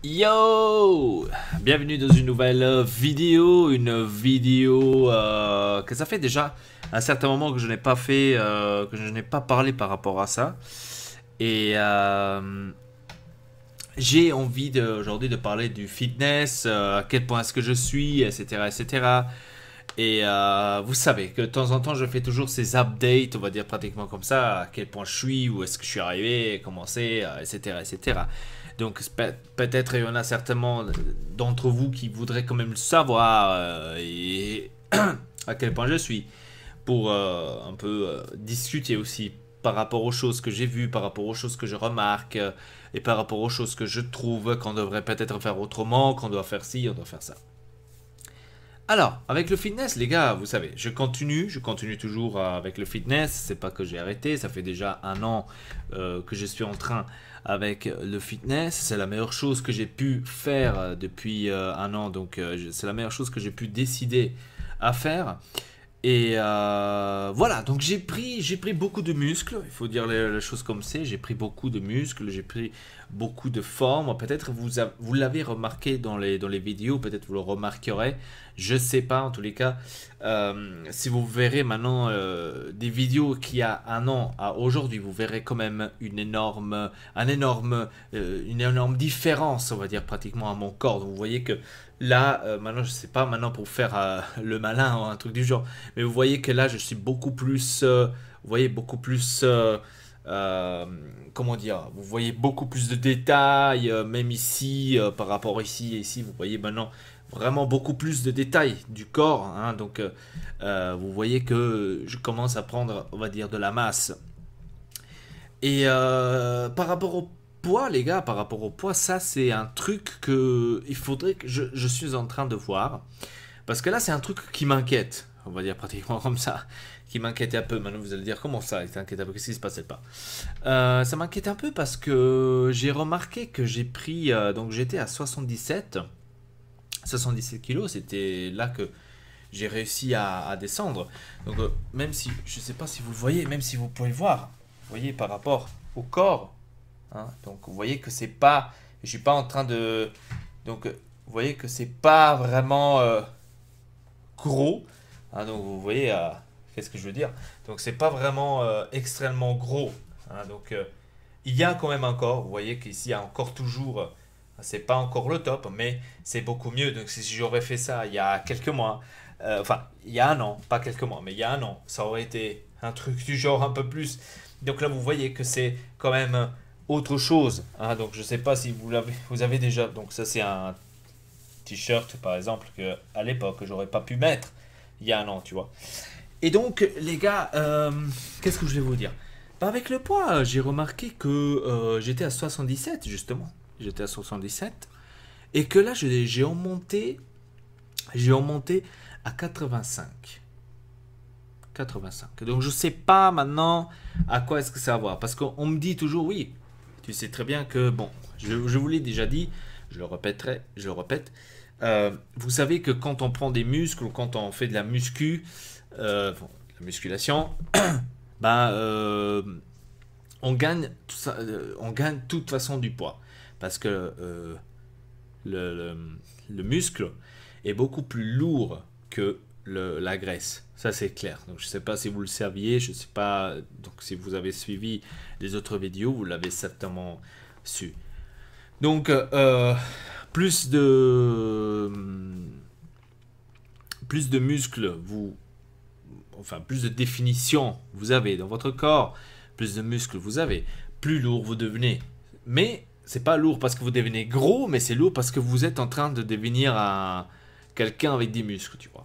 Yo! Bienvenue dans une nouvelle vidéo, que ça fait déjà un certain moment que je n'ai pas fait, que je n'ai pas parlé par rapport à ça. Et j'ai envie aujourd'hui de parler du fitness, à quel point est-ce que je suis, etc. etc. Et vous savez que de temps en temps je fais toujours ces updates, on va dire pratiquement comme ça, à quel point je suis, où est-ce que je suis arrivé, comment c'est, etc. etc. Donc peut-être il y en a certainement d'entre vous qui voudraient quand même le savoir et à quel point je suis pour un peu discuter aussi par rapport aux choses que j'ai vues, par rapport aux choses que je remarque et par rapport aux choses que je trouve qu'on devrait peut-être faire autrement, qu'on doit faire ci, on doit faire ça. Alors, avec le fitness, les gars, vous savez, je continue toujours avec le fitness. C'est pas que j'ai arrêté, ça fait déjà un an que je suis en train avec le fitness. C'est la meilleure chose que j'ai pu faire depuis un an, donc c'est la meilleure chose que j'ai pu décider à faire. Et voilà, donc j'ai pris beaucoup de muscles, il faut dire les choses comme c'est, j'ai pris beaucoup de muscles, j'ai pris beaucoup de forme, peut-être vous l'avez remarqué dans les vidéos, peut-être vous le remarquerez, je sais pas en tous les cas, si vous verrez maintenant des vidéos qu'il y a un an à aujourd'hui, vous verrez quand même une énorme différence, on va dire pratiquement à mon corps, donc vous voyez que là, maintenant je sais pas, maintenant pour faire le malin ou un truc du genre, mais vous voyez que là, je suis beaucoup plus, vous voyez, beaucoup plus, comment dire, vous voyez beaucoup plus de détails, même ici, par rapport ici et ici, vous voyez maintenant vraiment beaucoup plus de détails du corps, hein, donc vous voyez que je commence à prendre, on va dire, de la masse. Et par rapport au poids, les gars, par rapport au poids, ça c'est un truc que il faudrait que je suis en train de voir. Parce que là, c'est un truc qui m'inquiète, on va dire pratiquement comme ça, qui m'inquiète un peu. Maintenant, vous allez dire, comment ça, il t'inquiète un peu, qu'est-ce qui se passait pas Ça m'inquiète un peu parce que j'ai remarqué que j'ai pris, donc j'étais à 77 kilos, c'était là que j'ai réussi à descendre. Donc, même si, je sais pas si vous le voyez, même si vous pouvez le voir, vous voyez par rapport au corps, hein, donc vous voyez que c'est pas, je suis pas en train de, donc vous voyez que c'est pas vraiment gros. Hein, donc vous voyez, qu'est-ce que je veux dire? Donc c'est pas vraiment extrêmement gros. Hein, donc il y a quand même encore, vous voyez qu'ici il y a encore toujours, c'est pas encore le top, mais c'est beaucoup mieux. Donc si j'aurais fait ça il y a quelques mois, enfin il y a un an, pas quelques mois, mais il y a un an, ça aurait été un truc du genre un peu plus. Donc là vous voyez que c'est quand même autre chose. Hein, donc je sais pas si vous avez déjà, donc ça c'est un t-shirt par exemple que à l'époque j'aurais pas pu mettre il y a un an, tu vois. Et donc les gars, qu'est-ce que je vais vous dire? Bah, avec le poids, j'ai remarqué que j'étais à 77 justement. J'étais à 77 et que là j'ai augmenté à 85. 85. Donc je sais pas maintenant à quoi est-ce que ça va voir parce qu'on me dit toujours oui. Tu sais très bien que bon, je vous l'ai déjà dit, je le répéterai, je le répète. Vous savez que quand on prend des muscles ou quand on fait de la bon, la musculation, ben, on gagne on gagne de toute façon du poids parce que le, le, le muscle est beaucoup plus lourd que la graisse. Ça c'est clair. Donc je sais pas si vous le saviez, je sais pas. Donc si vous avez suivi les autres vidéos, vous l'avez certainement su. Donc plus de plus de muscles, enfin plus de définition vous avez dans votre corps, plus de muscles vous avez, plus lourd vous devenez. Mais c'est pas lourd parce que vous devenez gros, mais c'est lourd parce que vous êtes en train de devenir quelqu'un avec des muscles, tu vois.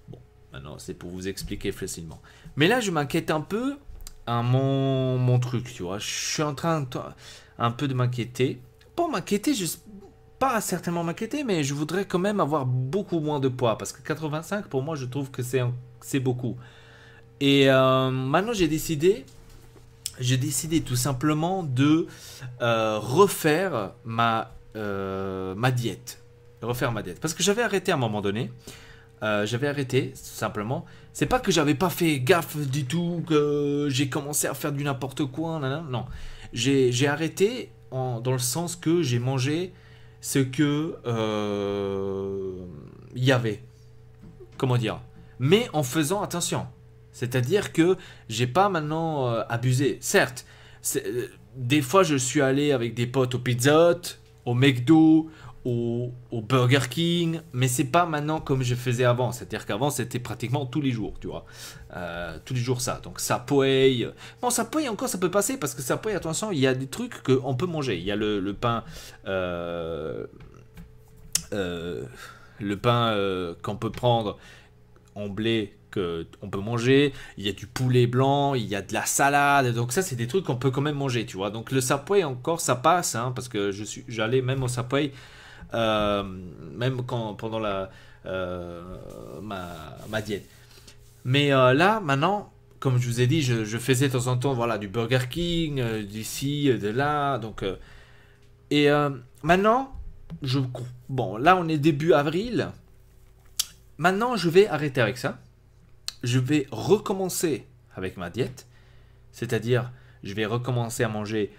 Bon, maintenant c'est pour vous expliquer facilement. Mais là je m'inquiète un peu à mon truc, tu vois. Je suis en train un peu de m'inquiéter. Pas m'inquiéter, pas certainement m'inquiéter, mais je voudrais quand même avoir beaucoup moins de poids parce que 85 pour moi je trouve que c'est beaucoup. Et maintenant j'ai décidé tout simplement de refaire ma diète. Refaire ma diète. Parce que j'avais arrêté à un moment donné. J'avais arrêté, tout simplement. C'est pas que j'avais pas fait gaffe du tout, que j'ai commencé à faire du n'importe quoi. Non. J'ai arrêté dans le sens que j'ai mangé ce que il y avait. Comment dire? Mais en faisant attention. C'est-à-dire que j'ai pas maintenant abusé. Certes, des fois je suis allé avec des potes au Pizza Hut, au McDo, au Burger King, mais c'est pas maintenant comme je faisais avant. C'est-à-dire qu'avant c'était pratiquement tous les jours, tu vois. Tous les jours ça. Donc Subway. Bon, Subway encore ça peut passer parce que Subway, attention, il y a des trucs qu'on peut manger. Il y a le pain. Le pain qu'on peut prendre en blé qu'on peut manger, il y a du poulet blanc, il y a de la salade, donc ça c'est des trucs qu'on peut quand même manger, tu vois. Donc le Subway encore ça passe, hein, parce que j'allais même au Subway, même quand, pendant ma diète. Mais là maintenant, comme je vous ai dit, je faisais de temps en temps voilà, du Burger King, d'ici, de là, donc... et maintenant, bon là on est début avril, maintenant je vais arrêter avec ça. Je vais recommencer avec ma diète, c'est-à-dire je vais recommencer à manger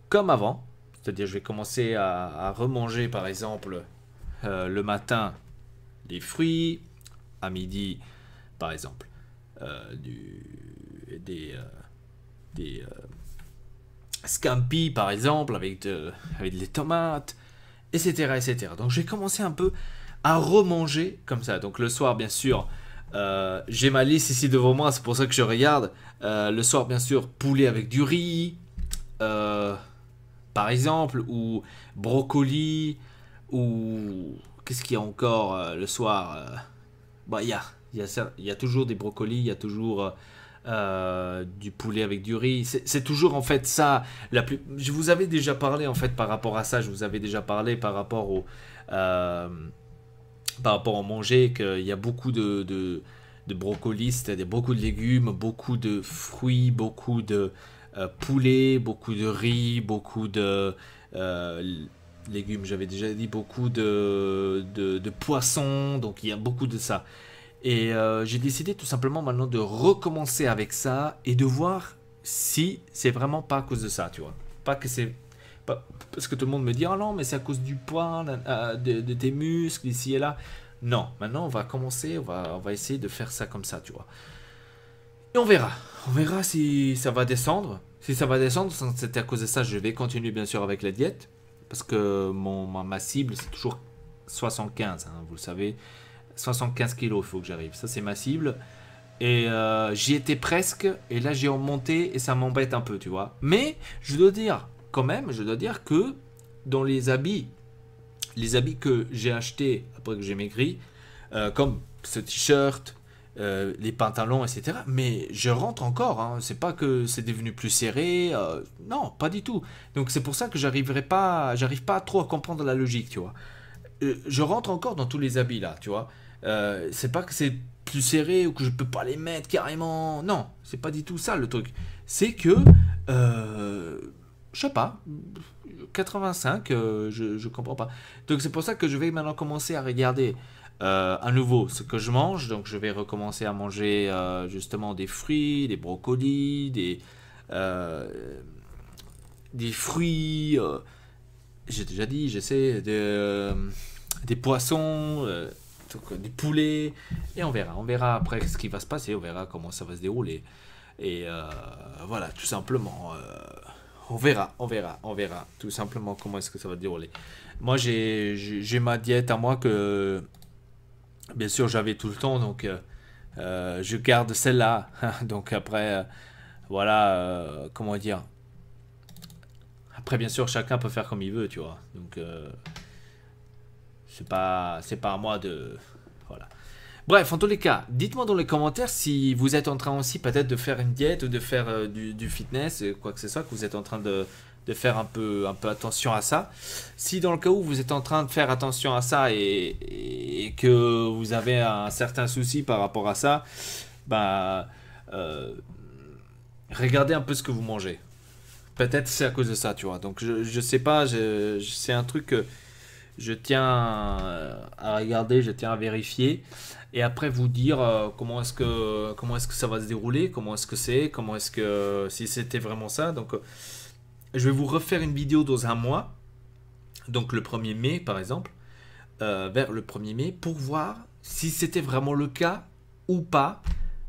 comme avant, c'est-à-dire je vais commencer à remanger par exemple le matin des fruits, à midi par exemple des scampi par exemple avec des tomates, etc., etc. Donc je vais commencer un peu à remanger comme ça. Donc le soir bien sûr, j'ai ma liste ici devant moi, c'est pour ça que je regarde. Le soir, bien sûr, poulet avec du riz, par exemple, ou brocoli, ou qu'est-ce qu'il y a encore le soir bah, il y a toujours des brocolis, il y a toujours du poulet avec du riz. C'est toujours en fait ça. Je vous avais déjà parlé en fait par rapport à ça. Je vous avais déjà parlé par rapport au manger, qu'il y a beaucoup de brocolis, c'est-à-dire beaucoup de légumes, beaucoup de fruits, beaucoup de poulet, beaucoup de riz, beaucoup de légumes, j'avais déjà dit, beaucoup de poissons, donc il y a beaucoup de ça. Et j'ai décidé tout simplement maintenant de recommencer avec ça et de voir si c'est vraiment pas à cause de ça, tu vois. Pas que c'est parce que tout le monde me dit oh non mais c'est à cause du poids de tes muscles ici et là. Non, maintenant on va commencer, on va essayer de faire ça comme ça, tu vois. Et on verra si ça va descendre. Si ça va descendre, si c'est à cause de ça, je vais continuer bien sûr avec la diète parce que ma cible c'est toujours 75, hein, vous le savez, 75 kilos il faut que j'arrive. Ça c'est ma cible. Et j'y étais presque et là j'ai remonté et ça m'embête un peu, tu vois. Mais je dois dire quand même, je dois dire que dans les habits que j'ai achetés après que j'ai maigri, comme ce t-shirt, les pantalons, etc. Mais je rentre encore, hein. C'est pas que c'est devenu plus serré, non, pas du tout. Donc c'est pour ça que j'arrive pas trop à comprendre la logique, tu vois. Je rentre encore dans tous les habits là, tu vois. C'est pas que c'est plus serré ou que je peux pas les mettre carrément. Non, c'est pas du tout ça le truc. C'est que je sais pas, 85, je comprends pas. Donc c'est pour ça que je vais maintenant commencer à regarder à nouveau ce que je mange. Donc je vais recommencer à manger justement des fruits, des brocolis, des fruits, j'ai déjà dit, j'essaie des poissons, donc, des poulets, et on verra après ce qui va se passer, on verra comment ça va se dérouler. Et voilà, tout simplement. On verra tout simplement comment est-ce que ça va se dérouler. Moi, j'ai ma diète à moi que, bien sûr, j'avais tout le temps, donc je garde celle-là. Donc après, voilà, comment dire. Après, bien sûr, chacun peut faire comme il veut, tu vois. Donc, c'est pas à moi de... Voilà. Bref, en tous les cas, dites-moi dans les commentaires si vous êtes en train aussi peut-être de faire une diète ou de faire du fitness, quoi que ce soit, que vous êtes en train de faire un peu attention à ça. Si dans le cas où vous êtes en train de faire attention à ça et que vous avez un certain souci par rapport à ça, bah, regardez un peu ce que vous mangez. Peut-être c'est à cause de ça, tu vois. Donc je sais pas, c'est un truc que je tiens à regarder, je tiens à vérifier et après vous dire comment est-ce que ça va se dérouler, comment est-ce que si c'était vraiment ça. Donc je vais vous refaire une vidéo dans un mois Donc le 1er mai, par exemple, vers le 1er mai, pour voir si c'était vraiment le cas ou pas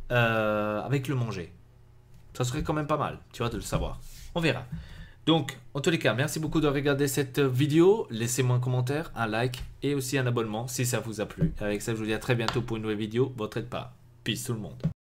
avec le manger. Ça serait quand même pas mal, tu vois, de le savoir. On verra. Donc, en tous les cas, merci beaucoup de regarder cette vidéo. Laissez-moi un commentaire, un like et aussi un abonnement si ça vous a plu. Avec ça, je vous dis à très bientôt pour une nouvelle vidéo. Votre aide pas. Peace tout le monde.